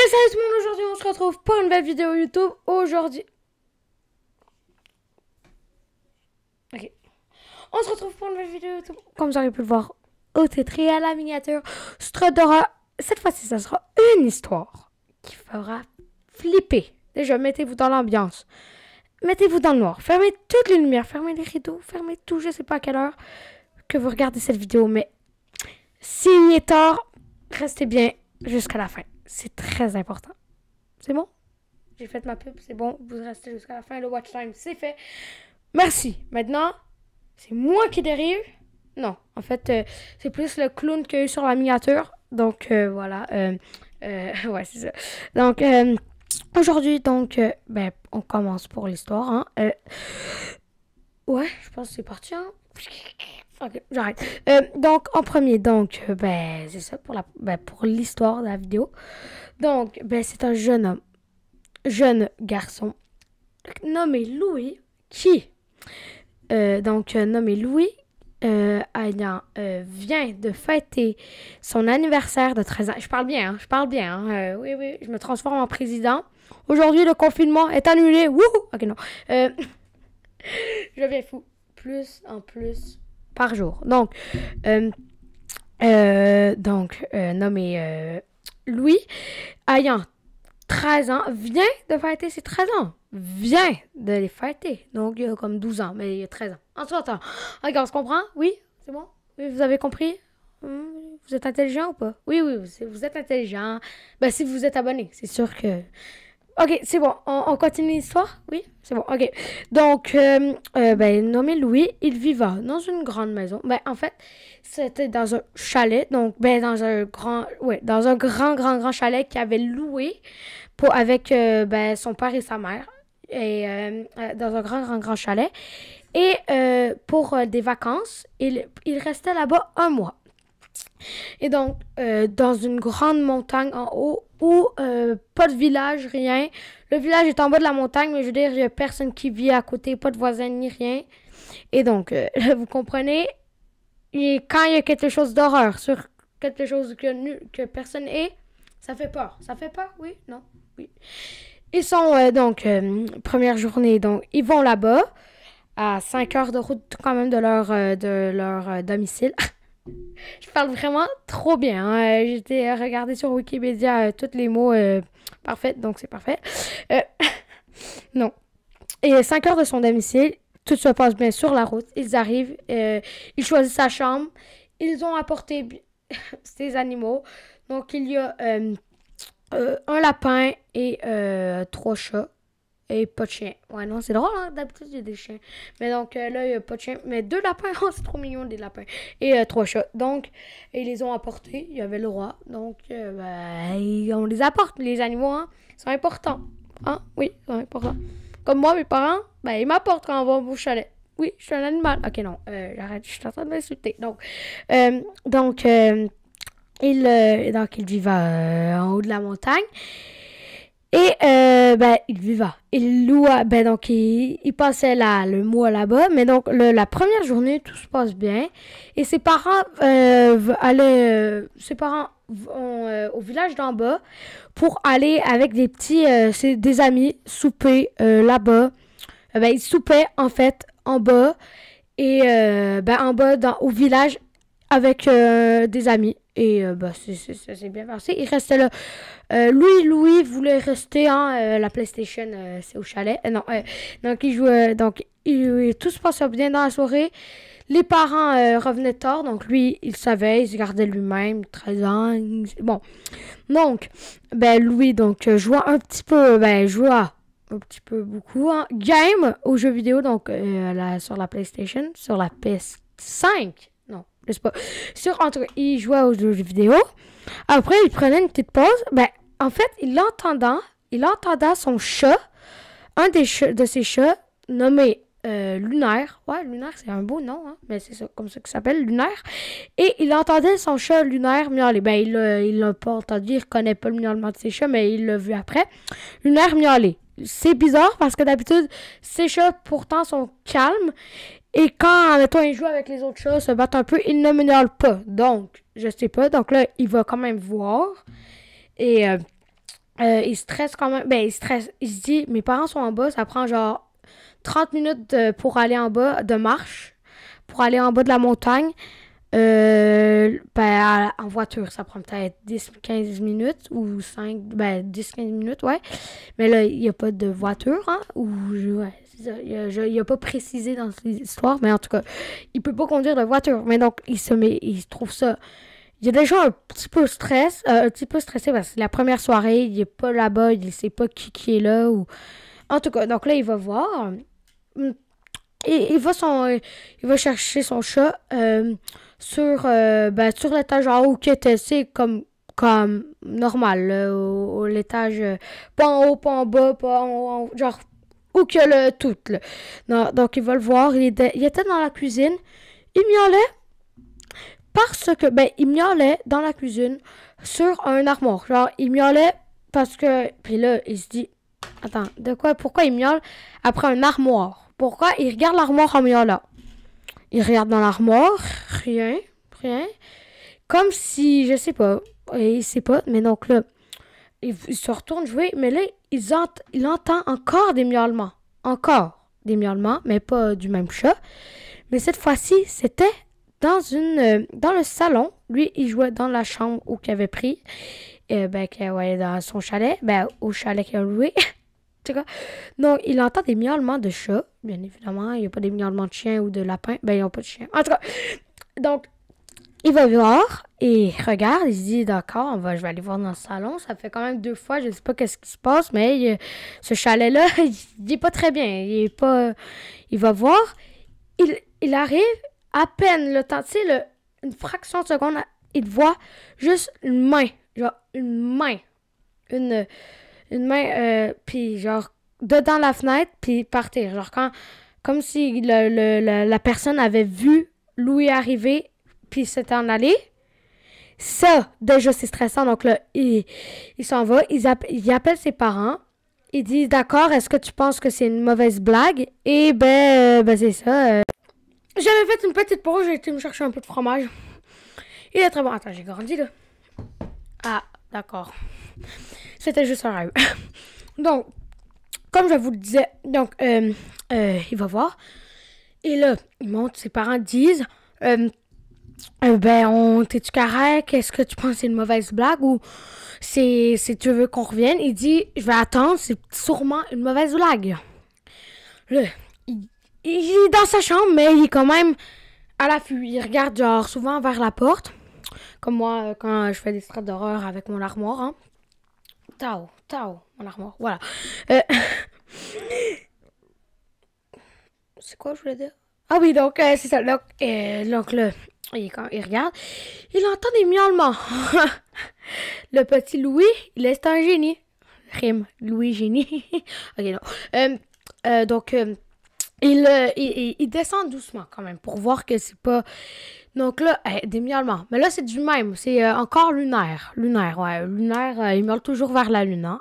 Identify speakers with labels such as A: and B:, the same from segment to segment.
A: Salut tout le monde, aujourd'hui on se retrouve pour une nouvelle vidéo YouTube. Aujourd'hui... Ok. On se retrouve pour une nouvelle vidéo YouTube. Comme vous aurez pu le voir au titre et à la miniature, cette fois-ci, ça sera une histoire qui fera flipper. Déjà, mettez-vous dans l'ambiance. Mettez-vous dans le noir. Fermez toutes les lumières, fermez les rideaux, fermez tout. Je sais pas à quelle heure que vous regardez cette vidéo, mais s'il est tard, restez bien jusqu'à la fin. C'est très important. C'est bon? J'ai fait ma pub, c'est bon. Vous restez jusqu'à la fin. Le watch time, c'est fait. Merci. Maintenant, c'est moi qui dérive. Non, en fait, c'est plus le clown qu'il y a eu sur la miniature. Donc, voilà. Ouais, c'est ça. Donc, aujourd'hui, donc, ben, on commence pour l'histoire. Hein. Ouais, je pense que c'est parti. Hein. Ok, j'arrête. Donc, en premier, donc, ben, c'est ça pour l'histoire de la vidéo. Donc, ben, c'est un jeune garçon, nommé Louis, qui, nommé Louis, vient de fêter son anniversaire de 13 ans. Je parle bien, hein, oui, je me transforme en président. Aujourd'hui, le confinement est annulé. Wouhou! Ok, non. Je viens fou. Plus en plus par jour. Donc, nommé Louis, ayant 13 ans, vient de fêter ses 13 ans. Vient de les fêter. Donc, il y a comme 12 ans, mais il y a 13 ans. En tout cas, regarde, on se comprend? Oui? C'est bon? Oui, vous avez compris? Vous êtes intelligent ou pas? Oui, vous êtes intelligent. Ben, si vous êtes abonné, c'est sûr que... Ok, c'est bon. On continue l'histoire? Oui, c'est bon. Ok. Donc, nommé Louis, il vivait dans une grande maison. Ben, en fait, c'était dans un chalet. Donc, ben, dans un grand chalet qu'il avait loué avec son père et sa mère. Et dans un grand chalet. Et pour des vacances, il restait là-bas un mois. Et donc, dans une grande montagne en haut, où pas de village, rien. Le village est en bas de la montagne, mais je veux dire, il n'y a personne qui vit à côté, pas de voisins ni rien. Et donc, vous comprenez, quand il y a quelque chose d'horreur sur quelque chose que personne est, ça fait peur. Ça fait peur? Oui? Non? Oui. Ils sont, première journée, donc, ils vont là-bas, à 5 heures de route quand même de leur domicile. Je parle vraiment trop bien. Hein. J'étais regardé sur Wikipédia tous les mots parfaits, donc c'est parfait. Non. Et 5 heures de son domicile, tout se passe bien sur la route. Ils arrivent, ils choisissent sa chambre. Ils ont apporté ces animaux. Donc, il y a un lapin et 3 chats. Et pas de chien. Ouais, non, c'est drôle, hein? D'habitude, il y a des chiens. Mais donc, là, il n'y a pas de chien. Mais 2 lapins, oh, c'est trop mignon, des lapins. Et 3 chats. Donc, ils les ont apportés. Il y avait le roi. Donc, on les apporte, les animaux, hein? Ils sont importants. Hein? Oui, ils sont importants. Comme moi, mes parents, ben, ils m'apportent quand on va au chalet. Oui, je suis un animal. Ok, non, j'arrête, je suis en train de m'insulter. Donc, il vivait en haut de la montagne. Et, il vivait. Il louait, il passait le mois là-bas. Mais donc, la première journée, tout se passe bien. Et ses parents vont au village d'en bas pour aller avec des amis souper là-bas. Ils soupaient, en fait, en bas. Et, en bas, au village, avec des amis. Et ça s'est bien passé. Il restait là. Louis voulait rester, hein, la PlayStation, c'est au chalet. Donc, il jouait. Tout se passait bien dans la soirée. Les parents revenaient tard. Donc, lui, il savait, il se gardait lui-même, 13 ans. Bon. Donc, Louis, jouait un petit peu, beaucoup, hein, game aux jeux vidéo, donc, sur la PlayStation, sur la PS5. Non, je sais pas. En tout cas, il jouait aux jeux vidéo. Après, il prenait une petite pause. En fait, il entendait son chat, un de ses chats, nommé Lunaire. Ouais, Lunaire, c'est un beau nom, hein, mais c'est ça, comme ça qu'il s'appelle, Lunaire. Et il entendait son chat Lunaire miauler. Il l'a pas entendu, il reconnaît pas le miaulement de ses chats, mais il l'a vu après. Lunaire miauler. C'est bizarre parce que d'habitude, ces chats, pourtant, sont calmes. Et quand, mettons, il joue avec les autres chats, se battent un peu, il ne miaule pas. Donc, je sais pas. Donc là, il va quand même voir. Et Il stresse quand même. Ben, il stresse. Il se dit, mes parents sont en bas, ça prend genre 30 minutes pour aller en bas de marche, pour aller en bas de la montagne. Ben, en voiture, ça prend peut-être 10-15 minutes ou 5, ben 10-15 minutes, ouais. Mais là, il n'y a pas de voiture, hein, ou ouais, c'est ça. Il a pas précisé dans l'histoire, mais en tout cas, il peut pas conduire de voiture. Mais donc, il trouve ça. Il est déjà un petit peu stressé parce que c'est la première soirée, il est pas là-bas, il sait pas qui est là ou. En tout cas, donc là, il va voir. Et il va chercher son chat sur l'étage en haut qui était, c'est comme normal, là, au l'étage, pas en haut, pas en bas, pas en haut, genre, où que le tout, là. Non, donc, il va le voir, il était dans la cuisine, il miaulait il miaulait dans la cuisine sur un armoire, genre, il miaulait parce que, puis là, il se dit, attends, pourquoi il miaule après un armoire? Pourquoi il regarde l'armoire en miaulant? Il regarde dans l'armoire, rien, rien. Comme si, je sais pas, il sait pas, mais donc là, il se retourne jouer, mais là, il entend encore des miaulements. Encore des miaulements, mais pas du même chat. Mais cette fois-ci, c'était dans le salon. Lui, il jouait dans la chambre où il avait pris, ouais, dans son chalet, au chalet qu'il a loué. En tout cas, donc, il entend des miaulements de chat, bien évidemment. Il n'y a pas des miaulements de chien ou de lapin. Ben, ils n'ont pas de chien. En tout cas, donc, il va voir et il regarde. Il se dit, d'accord, je vais aller voir dans le salon. Ça fait quand même 2 fois, je ne sais pas qu'est-ce qui se passe, mais ce chalet-là, il n'est pas très bien. Il va voir. Il arrive à peine le temps, tu sais, une fraction de seconde, il voit juste une main. Genre, une main. Une main, puis genre, dedans la fenêtre, puis partir. Genre, comme si la personne avait vu Louis arriver, puis s'était en allé. Ça, déjà, c'est stressant. Donc là, il s'en va, il appelle ses parents. Il dit, d'accord, est-ce que tu penses que c'est une mauvaise blague? Et c'est ça. J'avais fait une petite pause, j'ai été me chercher un peu de fromage. Il est très bon. Attends, j'ai grandi, là. Ah, d'accord. C'était juste un rêve. Donc, comme je vous le disais, donc, il va voir. Et là, il monte, ses parents disent, t'es-tu correct? Est-ce que tu penses que c'est une mauvaise blague ou si tu veux qu'on revienne? Il dit, je vais attendre, c'est sûrement une mauvaise blague. Là, il est dans sa chambre, mais il est quand même à l'affût. Il regarde genre souvent vers la porte. Comme moi, quand je fais des strates d'horreur avec mon armoire, hein. Tao, mon armoire, voilà. C'est quoi je voulais dire? Ah oui, donc, c'est ça. Donc là, il regarde, il entend des miaulements. Le petit Louis, c'est un génie. Rime, Louis génie. Ok, non. Donc, il descend doucement quand même pour voir que c'est pas. Donc là, des miaulements. Mais là, c'est du même. C'est encore lunaire. Lunaire, ouais. Lunaire, il miaule toujours vers la lune, hein.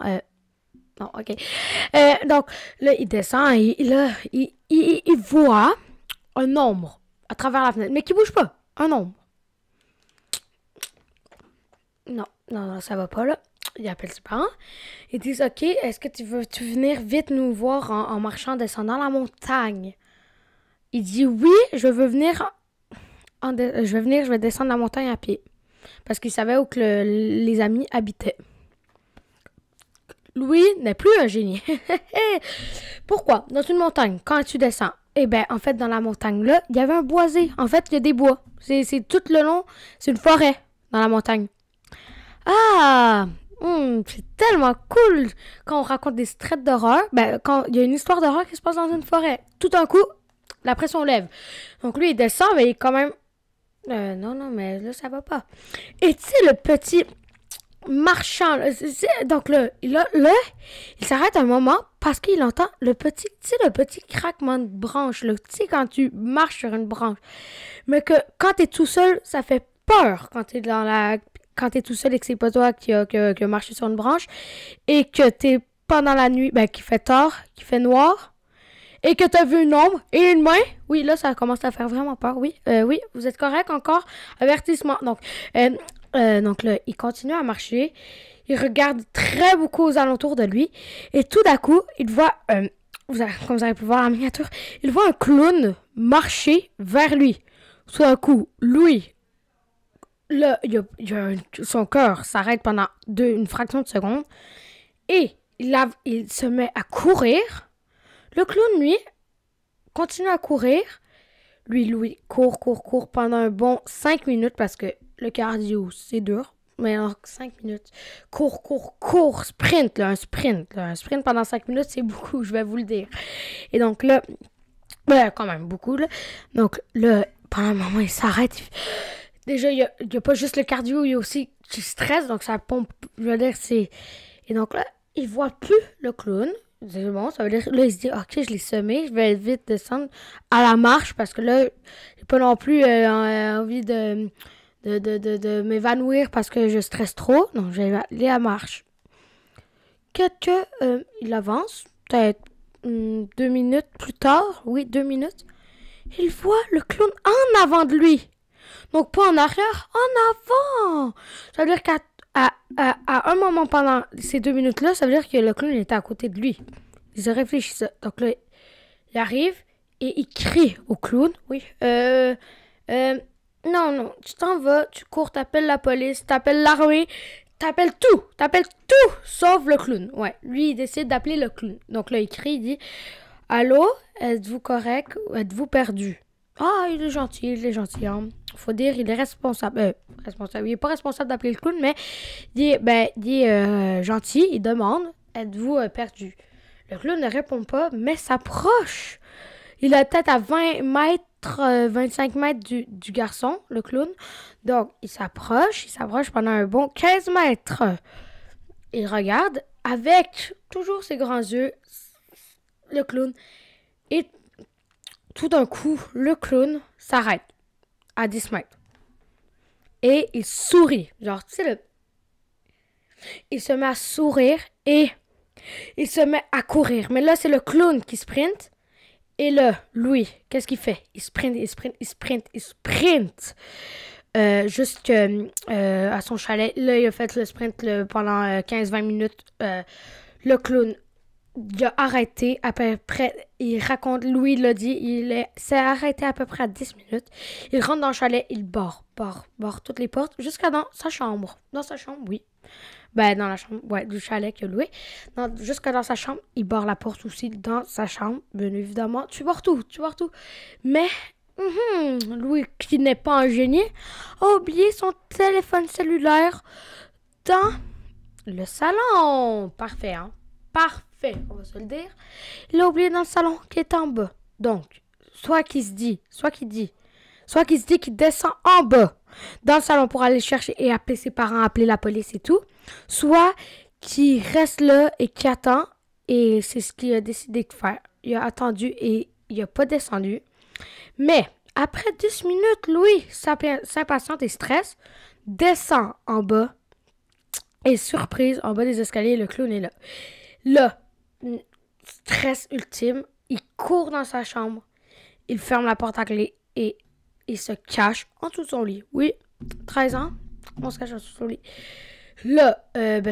A: Non, ok. Donc, là, il descend et là, il voit un ombre à travers la fenêtre, mais qui bouge pas. Un ombre. Non, ça va pas, là. Il appelle ses parents. Ils disent, OK, est-ce que tu veux venir vite nous voir en marchant, descendant la montagne? Il dit, oui, je vais descendre la montagne à pied. Parce qu'il savait où que les amis habitaient. Louis n'est plus un génie. Pourquoi? Dans une montagne, quand tu descends, en fait, dans la montagne-là, il y avait un boisé. En fait, il y a des bois. C'est tout le long, c'est une forêt dans la montagne. Ah! C'est tellement cool quand on raconte des straits d'horreur. Quand il y a une histoire d'horreur qui se passe dans une forêt. Tout d'un coup, la pression lève. Donc lui, il descend, mais il est quand même... non, mais là, ça va pas. Et tu sais, le petit marchand, donc là, il s'arrête un moment parce qu'il entend le petit craquement de branche, là, tu sais, quand tu marches sur une branche. Mais que quand t'es tout seul, ça fait peur quand t'es tout seul et que c'est pas toi qui a marché sur une branche et que t'es pendant la nuit, qu'il fait tard, qu'il fait noir et que t'as vu une ombre et une main. Oui, là, ça commence à faire vraiment peur. Oui, oui, vous êtes correct encore. Avertissement. Donc, Donc là, il continue à marcher. Il regarde très beaucoup aux alentours de lui. Et tout d'un coup, il voit, comme vous avez pu voir la miniature, il voit un clown marcher vers lui. Tout d'un coup, lui, là, son cœur s'arrête pendant une fraction de seconde. Et il se met à courir. Le clown, lui, continue à courir. Lui, court pendant un bon 5 minutes parce que le cardio, c'est dur. Mais alors, 5 minutes. Court, sprint, là, un sprint. Là. Un sprint pendant 5 minutes, c'est beaucoup, je vais vous le dire. Et donc là, quand même beaucoup, là. Donc là, pendant un moment, il s'arrête. Déjà, il y a pas juste le cardio, il y a aussi du stress, donc ça pompe. Je veux dire, c'est... Et donc là, il voit plus le clown. C'est bon, ça veut dire, là, il se dit, ok, je l'ai semé, je vais vite descendre à la marche parce que là, j'ai pas non plus envie de m'évanouir parce que je stresse trop. Donc, je vais aller à la marche. Il avance, peut-être 2 minutes plus tard, oui, 2 minutes, il voit le clown en avant de lui. Donc, pas en arrière, en avant. Ça veut dire qu'à un moment pendant ces 2 minutes-là, ça veut dire que le clown était à côté de lui. Il se réfléchit. Donc là, il arrive et il crie au clown. Oui. Non, tu t'en vas, tu cours, t'appelles la police, t'appelles l'armée, t'appelles tout, sauf le clown. Ouais, lui, il décide d'appeler le clown. Donc là, il crie, il dit, allô, êtes-vous correct ou êtes-vous perdu? Ah, il est gentil, hein. Faut dire, il est responsable. Il est pas responsable d'appeler le clown, mais il est gentil, il demande, êtes-vous perdu? Le clown ne répond pas, mais s'approche. Il est peut-être à 20 mètres, 25 mètres du garçon, le clown. Donc, il s'approche pendant un bon 15 mètres. Il regarde avec toujours ses grands yeux, le clown. Et tout d'un coup, le clown s'arrête à 10 mètres. Et il sourit. Genre, tu sais, il se met à sourire et il se met à courir. Mais là, c'est le clown qui sprint. Et là, Louis, qu'est-ce qu'il fait? Il sprint. Jusqu'à son chalet. Là, il a fait le sprint pendant 15-20 minutes. Le clown, il a arrêté à peu près. Il raconte, Louis l'a dit, s'est arrêté à peu près à 10 minutes. Il rentre dans le chalet, il barre toutes les portes jusqu'à dans sa chambre. Dans sa chambre, oui. Dans la chambre, ouais, du chalet qu'il a loué. Jusqu'à dans sa chambre, il barre la porte aussi dans sa chambre, bien évidemment. Tu barres tout. Mais, Louis, qui n'est pas un génie, a oublié son téléphone cellulaire dans le salon. Parfait, hein? Parfait, on va se le dire. Il l'a oublié dans le salon qui est en bas. Donc, soit qu'il descend en bas dans le salon pour aller chercher et appeler ses parents, appeler la police et tout. Soit qu'il reste là et qu'il attend. Et c'est ce qu'il a décidé de faire. Il a attendu et il n'a pas descendu. Mais après 10 minutes, Louis s'impatiente et stresse, descend en bas. Et surprise, en bas des escaliers, le clown est là. Là, stress ultime, il court dans sa chambre. Il ferme la porte à clé et il se cache en dessous de son lit. Oui, 13 ans, on se cache en dessous de son lit. Là,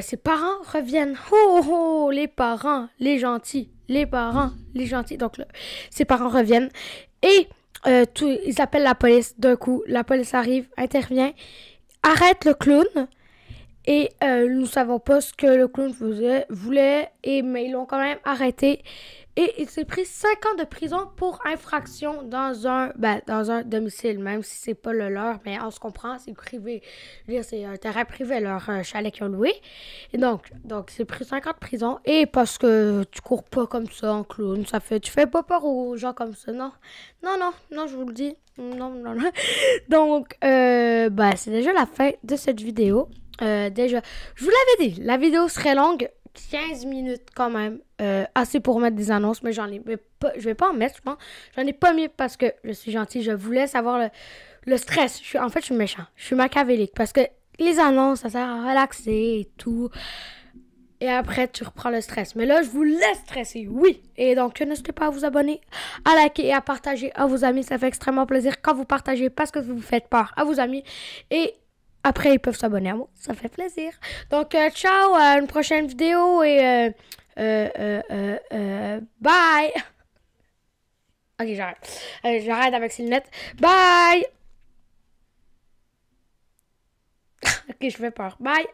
A: ses parents reviennent. Oh, les parents, les gentils. Donc là, ses parents reviennent et ils appellent la police. D'un coup, la police arrive, intervient, arrête le clown. Et nous ne savons pas ce que le clown voulait, mais ils l'ont quand même arrêté. Et il s'est pris 5 ans de prison pour infraction dans un domicile, même si c'est pas le leur, mais on se comprend, c'est privé. Je veux dire, c'est un terrain privé, leur chalet qu'ils ont loué. Et donc, il s'est pris 5 ans de prison. Et parce que tu cours pas comme ça en clown, tu fais pas peur aux gens comme ça, non, je vous le dis. Non. Donc, c'est déjà la fin de cette vidéo. Déjà, je vous l'avais dit, la vidéo serait longue, 15 minutes quand même, assez pour mettre des annonces, mais je vais pas en mettre, je pense. J'en ai pas mis parce que je suis gentille, je voulais savoir le stress. En fait, je suis méchant, je suis machiavélique parce que les annonces, ça sert à relaxer et tout. Et après, tu reprends le stress. Mais là, je vous laisse stresser, oui. Et donc, n'hésitez pas à vous abonner, à liker et à partager à vos amis. Ça fait extrêmement plaisir quand vous partagez parce que vous faites part à vos amis. Et après, ils peuvent s'abonner à moi. Ça fait plaisir. Donc, ciao, à une prochaine vidéo et bye! Ok, j'arrête. J'arrête avec ces lunettes. Bye! Ok, je fais peur. Bye!